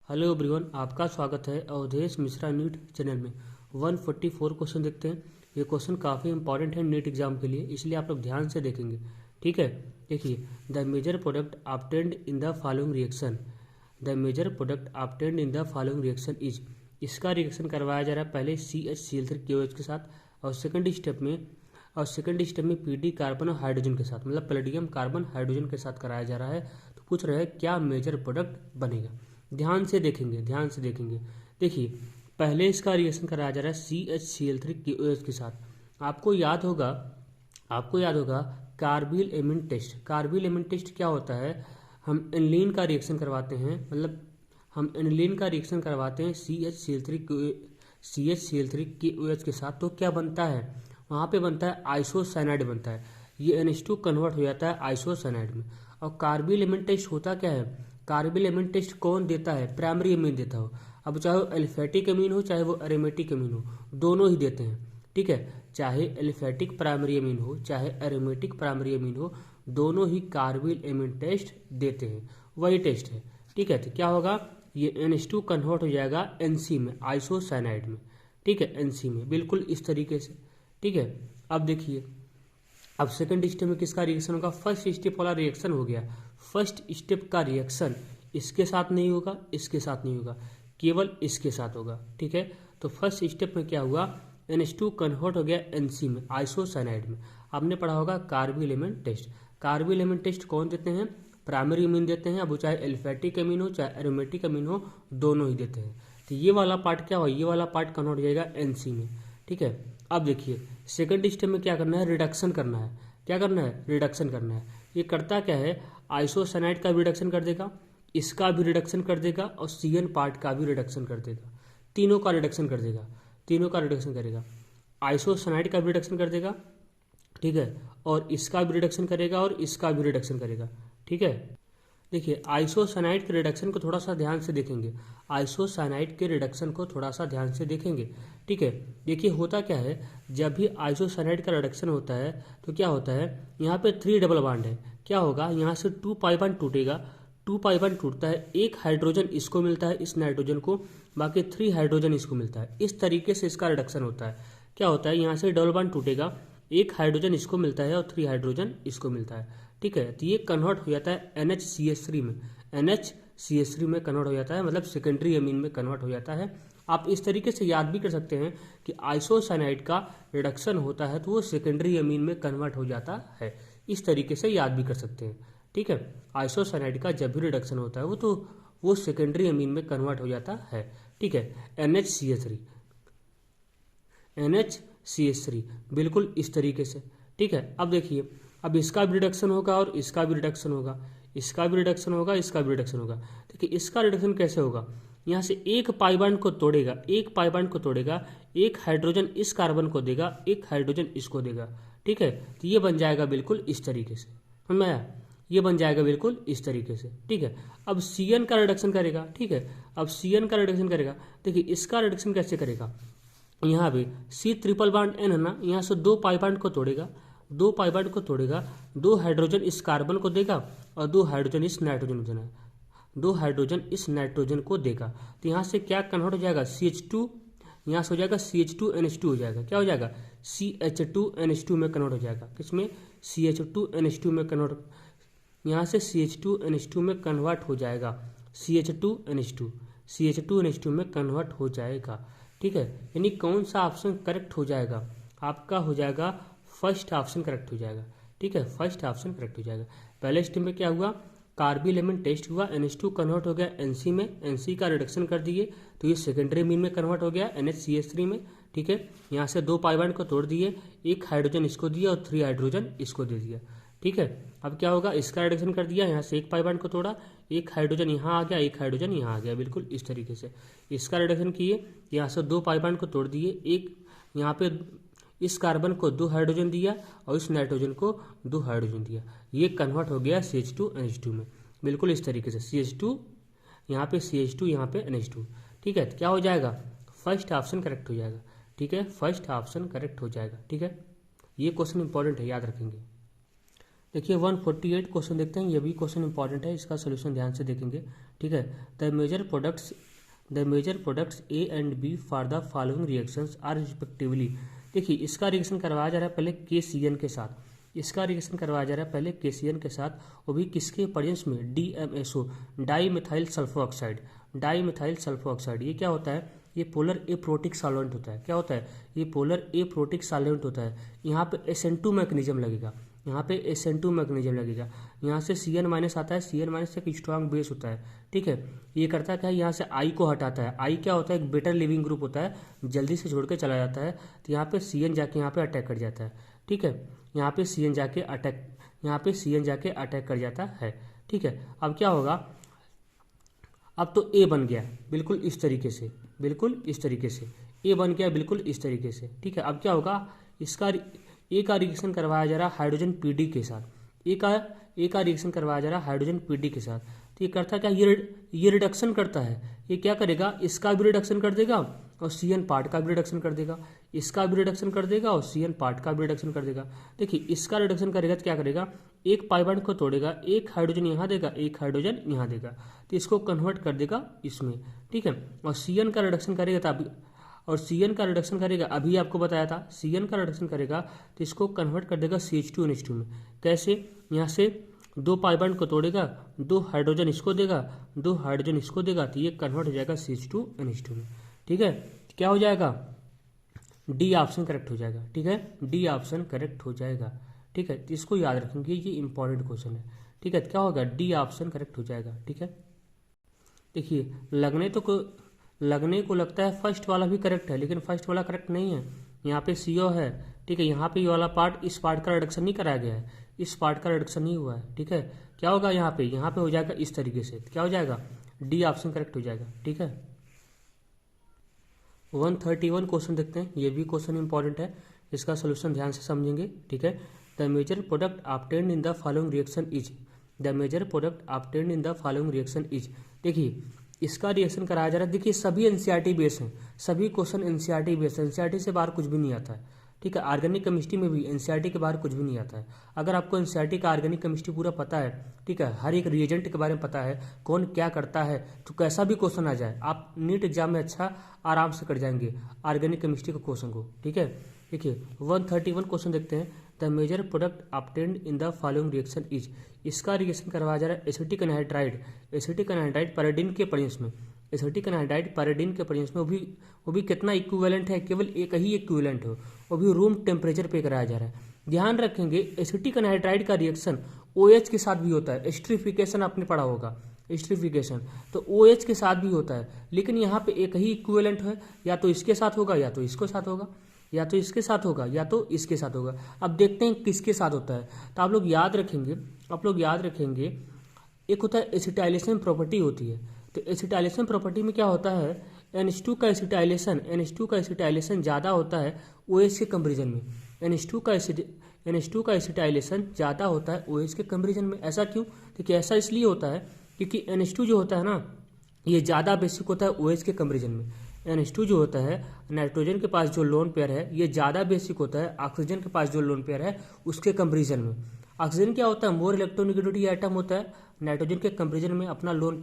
Hello everyone, आपका स्वागत है अवधेश मिश्रा नीट चैनल में। 144 क्वेश्चन देखते हैं। ये क्वेश्चन काफ़ी इंपॉर्टेंट है नीट एग्जाम के लिए, इसलिए आप लोग ध्यान से देखेंगे। ठीक है, देखिए, the major product obtained in the following reaction. The major product obtained in the following reaction is. इसका रिएक्शन करवाया जा रहा है पहले CH3CL3KOH के साथ, और सेकंड स्टेप में PD कार्बन और हाइड्रोजन के साथ, मतलब पैलेडियम कार्बन हाइड्रोजन के साथ कराया जा रहा है। तो पूछ रहे हैं क्या मेजर प्रोडक्ट बनेगा। ध्यान से देखेंगे। देखिए, पहले इसका रिएक्शन कराया जा रहा है CH3CL3KOH के साथ। आपको याद होगा carbylamine test. Carbylamine test क्या होता है? हम एनिलीन का रिएक्शन करवाते हैं, मतलब हम एनिलीन का रिएक्शन करवाते हैं CH3KOH के साथ, तो क्या बनता है? वहाँ पे बनता है आइसोसाइनाइड बनता है। ये NH2 कन्वर्ट हो जाता है आइसोसाइनाइड में। और कार्बिल एमिन टेस्ट होता क्या है? कार्बिल एमिन टेस्ट कौन देता है? प्राइमरी एमिन देता हो। अब चाहे वो एलिफेटिक एमिन हो चाहे वो एरोमेटिक एमिन हो, दोनों ही देते हैं। ठीक है, चाहे एलिफेटिक प्राइमरी एमिन हो चाहे एरोमेटिक प्राइमरी एमिन हो, दोनों ही कार्बिल एमिन टेस्ट देते हैं। वही टेस्ट है। ठीक है, तो क्या होगा? ये NH2 कन्वर्ट हो जाएगा NC में, आइसोसाइनाइड में। ठीक है, NC में, बिल्कुल इस तरीके से। ठीक है, अब देखिए, अब सेकंड स्टेप में किसका रिएक्शन होगा? फर्स्ट स्टेप वाला रिएक्शन हो गया। फर्स्ट स्टेप का रिएक्शन इसके साथ नहीं होगा, इसके साथ नहीं होगा, केवल इसके साथ होगा। ठीक है, तो फर्स्ट स्टेप में क्या हुआ? NH2 कन्वर्ट हो गया NC में, आइसोसाइनाइड में। आपने पढ़ा होगा carbylamine test. Carbylamine test कौन देते हैं? प्राइमरी एमिन देते हैं। अब वो चाहे एल्फेटिक एमिन हो चाहे एरोमेटिक एमिन हो, दोनों ही देते हैं। तो ये वाला पार्ट क्या हो? ये वाला पार्ट कन्वर्ट हो जाएगा NC में। ठीक है, अब देखिए, सेकंड स्टेप में क्या करना है? रिडक्शन करना है। क्या करना है? रिडक्शन करना है। ये करता क्या है? आइसोसाइनाइड का भी रिडक्शन कर देगा, इसका भी रिडक्शन कर देगा, और CN पार्ट का भी रिडक्शन कर देगा। तीनों का रिडक्शन कर देगा, तीनों का रिडक्शन करेगा। आइसोसाइनाइड का भी रिडक्शन कर देगा, ठीक है, और इसका भी रिडक्शन करेगा और इसका भी रिडक्शन करेगा। ठीक है, देखिए, आइसोसाइनाइड के रिडक्शन को थोड़ा सा ध्यान से देखेंगे। आइसोसाइनाइड के रिडक्शन को थोड़ा सा ध्यान से देखेंगे। ठीक है, देखिए, होता क्या है, जब भी आइसोसाइनाइड का रिडक्शन होता है तो क्या होता है? यहाँ पे 3 डबल बॉन्ड है। क्या होगा? यहाँ से 2 पाई बॉन्ड टूटेगा। 2 पाई बॉन्ड टूटता है, एक हाइड्रोजन इसको मिलता है, इस नाइट्रोजन को, बाकी 3 हाइड्रोजन इसको मिलता है। इस तरीके से इसका रिडक्शन होता है। क्या होता है? यहाँ से डबल बॉन्ड टूटेगा, एक हाइड्रोजन इसको मिलता है और 3 हाइड्रोजन इसको मिलता है। ठीक है, तो ये कन्वर्ट हो जाता है NHCH3 में। NHCH3 में कन्वर्ट हो जाता है, मतलब सेकेंडरी एमीन में कन्वर्ट हो जाता है। आप इस तरीके से याद भी कर सकते हैं कि आइसोसाइनाइड का रिडक्शन होता है तो वो सेकेंडरी एमीन में कन्वर्ट हो जाता है। इस तरीके से याद भी कर सकते हैं। ठीक है, आइसोसाइनाइड का जब भी रिडक्शन होता है वो सेकेंडरी एमीन में कन्वर्ट हो जाता है। ठीक है, NHCH3 बिल्कुल इस तरीके से। ठीक है, अब देखिए, अब इसका भी रिडक्शन होगा और इसका भी रिडक्शन होगा, इसका भी रिडक्शन होगा, इसका भी रिडक्शन होगा। देखिए, इसका रिडक्शन कैसे होगा? यहाँ से एक पाई बॉन्ड को तोड़ेगा, एक पाई बॉन्ड को तोड़ेगा, एक हाइड्रोजन इस कार्बन को देगा, एक हाइड्रोजन इसको देगा। ठीक है, तो ये बन जाएगा बिल्कुल इस तरीके से। समझ में आया? ये बन जाएगा बिल्कुल इस तरीके से। ठीक है, अब CN का रिडक्शन करेगा। ठीक है, अब CN का रिडक्शन करेगा। देखिए, इसका रिडक्शन कैसे करेगा? यहाँ पे C ट्रिपल बॉन्ड N है ना, यहाँ से 2 पाई बॉन्ड को तोड़ेगा, 2 पाई बॉन्ड को तोड़ेगा, 2 हाइड्रोजन इस कार्बन को देगा और 2 हाइड्रोजन इस नाइट्रोजन को देना, 2 हाइड्रोजन इस नाइट्रोजन को देगा। तो यहाँ से क्या कन्वर्ट हो जाएगा? CH2, यहाँ से हो जाएगा CH2NH2 हो जाएगा। क्या हो जाएगा? CH2NH2 में कन्वर्ट हो जाएगा। किसमें? CH2NH2 में कन्वर्ट, यहाँ से CH2NH2 में कन्वर्ट हो जाएगा। CH2NH2 में कन्वर्ट हो जाएगा। ठीक है, यानी कौन सा ऑप्शन करेक्ट हो जाएगा? आपका हो जाएगा फर्स्ट ऑप्शन करेक्ट हो जाएगा। ठीक है, फर्स्ट ऑप्शन करेक्ट हो जाएगा। पहले स्टेप में क्या हुआ? कार्बिल एमिन टेस्ट हुआ, NH2 कन्वर्ट हो गया NC में, NC का रिडक्शन कर दिए तो ये सेकेंडरी एमीन में कन्वर्ट हो गया NHCH3 में। ठीक है, यहाँ से 2 पाई बॉन्ड को तोड़ दिए, एक हाइड्रोजन इसको दिया और 3 हाइड्रोजन इसको दे दिया। ठीक है, अब क्या होगा? इसका रिडक्शन कर दिया, यहाँ से एक पाई बॉन्ड को तोड़ा, एक हाइड्रोजन यहाँ आ गया, एक हाइड्रोजन यहाँ आ गया, बिल्कुल इस तरीके से। इसका रिडक्शन किए, यहाँ से 2 पाई बॉन्ड को तोड़ दिए, एक यहाँ पे इस कार्बन को 2 हाइड्रोजन दिया और इस नाइट्रोजन को 2 हाइड्रोजन दिया। ये कन्वर्ट हो गया CH2NH2 में, बिल्कुल इस तरीके से। CH2 यहाँ पे, CH2 यहाँ पे NH2। ठीक है, तो क्या हो जाएगा? फर्स्ट ऑप्शन करेक्ट हो जाएगा। ठीक है, फर्स्ट ऑप्शन करेक्ट हो जाएगा। ठीक है, ये क्वेश्चन इंपॉर्टेंट है, याद रखेंगे। देखिए, 148 क्वेश्चन देखते हैं। ये भी क्वेश्चन इंपॉर्टेंट है, इसका सोल्यूशन ध्यान से देखेंगे। ठीक है। The major products A and B for the following reactions are respectively. देखिए इसका रिएक्शन करवाया जा रहा है पहले KCN के साथ, इसका रिएक्शन करवाया जा रहा है पहले KCN के साथ, वो भी किसके प्रेजेंस में, DMSO, di methyl sulpho oxide. Di methyl sulpho oxide ये क्या होता है, ये पोलर एप्रोटिक सॉल्वेंट होता है। क्या होता है, ये पोलर एप्रोटिक सॉल्वेंट होता है। यहाँ पे SN2 मैकेनिज्म लगेगा, यहाँ पे SN2 मैकेनिज्म लगेगा, यहाँ से CN- आता है, CN- एक स्ट्रॉन्ग बेस होता है। ठीक है, ये करता है क्या, यहाँ से I को हटाता है। I क्या होता है, एक बेटर लिविंग ग्रुप होता है, जल्दी से छोड़ के चला जाता है। तो यहाँ पे CN जाके यहाँ पे अटैक कर जाता है। ठीक है, यहाँ पे CN जाके अटैक कर जाता है। ठीक है, अब क्या होगा, अब तो A बन गया बिल्कुल इस तरीके से, बिल्कुल इस तरीके से A बन गया बिल्कुल इस तरीके से। ठीक है, अब क्या होगा, इसका A का रिएक्शन करवाया जा रहा है हाइड्रोजन PD के साथ, A का रिएक्शन करवाया जा रहा है हाइड्रोजन PD के साथ। तो ये करता क्या, ये रिडक्शन करता है। ये क्या करेगा, इसका भी रिडक्शन कर देगा और CN पार्ट का भी रिडक्शन कर देगा, इसका भी रिडक्शन कर देगा और CN पार्ट का भी रिडक्शन कर देगा। देखिए इसका रिडक्शन करेगा तो क्या करेगा, एक पाई बॉन्ड को तोड़ेगा, एक हाइड्रोजन यहाँ देगा, एक हाइड्रोजन यहाँ देगा, तो इसको कन्वर्ट कर देगा इसमें। ठीक है, और CN का रिडक्शन करेगा तो अभी आपको बताया था, CN का रिडक्शन करेगा तो इसको कन्वर्ट कर देगा CH2NH2 में। कैसे, यहाँ से दो पाई बॉन्ड को तोड़ेगा, दो हाइड्रोजन इसको देगा, दो हाइड्रोजन इसको देगा, तो ये कन्वर्ट हो जाएगा CH2NH2 में। ठीक है, क्या हो जाएगा, D ऑप्शन करेक्ट हो जाएगा। ठीक है, D ऑप्शन करेक्ट हो जाएगा। ठीक है, तो इसको याद रखेंगे, ये इंपॉर्टेंट क्वेश्चन है। ठीक है, क्या होगा, D ऑप्शन करेक्ट हो जाएगा। ठीक है, देखिए लगने को लगता है फर्स्ट वाला भी करेक्ट है, लेकिन फर्स्ट वाला करेक्ट नहीं है। यहाँ पे CO है। ठीक है, यहाँ पे ये वाला पार्ट, इस पार्ट का रिडक्शन नहीं कराया गया है, इस पार्ट का रिडक्शन नहीं हुआ है। ठीक है, क्या होगा, यहाँ पे हो जाएगा इस तरीके से, क्या हो जाएगा, D ऑप्शन करेक्ट हो जाएगा। ठीक है, 131 क्वेश्चन देखते हैं, ये भी क्वेश्चन इंपॉर्टेंट है, इसका सोल्यूशन ध्यान से समझेंगे। ठीक है, the major product obtained in the following reaction is, the major product obtained in the following reaction is. देखिए इसका रिएक्शन कराया जा रहा है। देखिए सभी NCERT बेस हैं, सभी क्वेश्चन NCERT बेस है, NCERT से बाहर कुछ भी नहीं आता है। ठीक है, ऑर्गेनिक केमिस्ट्री में भी NCERT के बाहर कुछ भी नहीं आता है। अगर आपको NCERT का ऑर्गेनिक केमिस्ट्री पूरा पता है, ठीक है, हर एक रिएजेंट के बारे में पता है, कौन क्या करता है, तो कैसा भी क्वेश्चन आ जाए आप नीट एग्जाम में अच्छा आराम से कर जाएंगे ऑर्गेनिक केमिस्ट्री के क्वेश्चन को। ठीक है, देखिए 131 क्वेश्चन देखते हैं, the major product obtained in the following reaction is. इसका रिएक्शन करवाया जा रहा है एसिटिक एनहाइड्राइड पैराडिन के प्रेजेंस में, एसिटिक एनहाइड्राइड पैराडिन के प्रेजेंस में। वो भी कितना इक्विवेलेंट है, केवल एक ही इक्विवेलेंट हो, वो भी रूम टेम्परेचर पे कराया जा रहा है। ध्यान रखेंगे एसिटिक एनहाइड्राइड का रिएक्शन OH के साथ भी होता है, एस्ट्रिफिकेशन आपने पढ़ा होगा, एस्ट्रिफिकेशन तो OH के साथ भी होता है, लेकिन यहाँ पे एक ही इक्विवेलेंट है, या तो इसके साथ होगा या तो इसके साथ होगा, या तो इसके साथ होगा या तो इसके साथ होगा। अब देखते हैं किसके साथ होता है। तो आप लोग याद रखेंगे, एक होता है एसिटाइलेशन प्रॉपर्टी होती है। तो एसिटाइलेशन प्रॉपर्टी में क्या होता है, NH2 का एसिटाइलेशन ज़्यादा होता है OH के कंपेरिजन में, NH2 का एसिटाइलेशन ज़्यादा होता है OH के कंपेरिजन में। ऐसा क्यों, देखिए ऐसा इसलिए होता है क्योंकि NH2 जो होता है ना, ये ज़्यादा बेसिक होता है OH के कंपेरिजन में। NH2 जो होता है, नाइट्रोजन के पास जो लोन पेयर है, ये ज़्यादा बेसिक होता है ऑक्सीजन के पास जो लोन पेयर है उसके कंपेरिजन में। ऑक्सीजन क्या होता है, मोर इलेक्ट्रोनेगेटिविटी आइटम होता है, नाइट्रोजन के कंपेरिजन में अपना लोन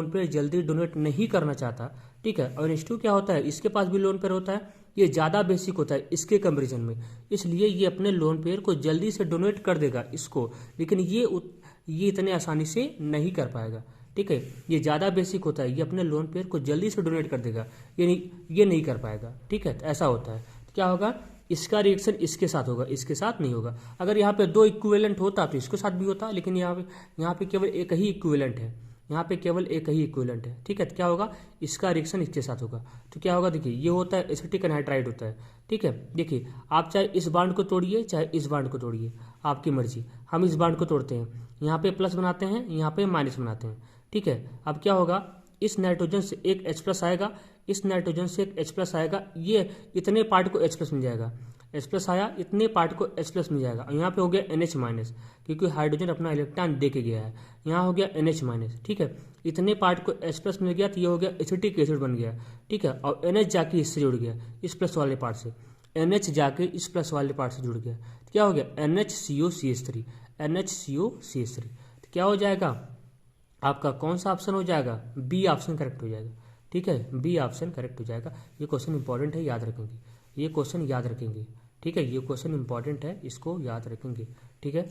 पेयर जल्दी डोनेट नहीं करना चाहता। ठीक है, और NH2 क्या होता है, इसके पास भी लोन पेयर होता है, ये ज़्यादा बेसिक होता है इसके कंपेरिजन में, इसलिए ये अपने लोन पेयर को जल्दी से डोनेट कर देगा इसको, लेकिन ये इतने आसानी से नहीं कर पाएगा। ठीक है, ये ज़्यादा बेसिक होता है, ये अपने लोन पेयर को जल्दी से डोनेट कर देगा, ये नहीं कर पाएगा। ठीक है, तो ऐसा होता है। तो क्या होगा, इसका रिएक्शन इसके साथ होगा, इसके साथ नहीं होगा। अगर यहाँ पे दो इक्विवेलेंट होता तो इसके साथ भी होता, लेकिन यहाँ पे केवल एक ही इक्विवेलेंट है, ठीक है, तो क्या होगा, इसका रिएक्शन इसके साथ होगा। तो क्या होगा, देखिए ये होता है एसिटिक एनहाइड्राइड होता है। ठीक है, देखिए आप चाहे इस बांड को तोड़िए चाहे इस बांड को तोड़िए, आपकी मर्जी। हम इस बांड को तोड़ते हैं, यहाँ पे प्लस बनाते हैं, यहाँ पे माइनस बनाते हैं। ठीक है, अब क्या होगा, इस नाइट्रोजन से एक H+ आएगा, इस नाइट्रोजन से एक H+ आएगा, ये इतने पार्ट को H+ मिल जाएगा, H+ आया, इतने पार्ट को H+ मिल जाएगा। यहाँ पे हो गया NH-, क्योंकि हाइड्रोजन अपना इलेक्ट्रॉन दे के गया है, यहाँ हो गया NH-। ठीक है, इतने पार्ट को H+ मिल गया तो ये हो गया एसिटिक एसिड बन गया। ठीक है, और NH जाके इससे जुड़ गया, इस प्लस वाले पार्ट से, NH जाके इस प्लस वाले पार्ट से जुड़ गया, तो क्या हो गया, NHCOCH3। तो क्या हो जाएगा, आपका कौन सा ऑप्शन हो जाएगा, बी ऑप्शन करेक्ट हो जाएगा। ठीक है, बी ऑप्शन करेक्ट हो जाएगा। ये क्वेश्चन इंपॉर्टेंट है, याद रखेंगे, ये क्वेश्चन याद रखेंगे। ठीक है, ये क्वेश्चन इंपॉर्टेंट है, इसको याद रखेंगे। ठीक है।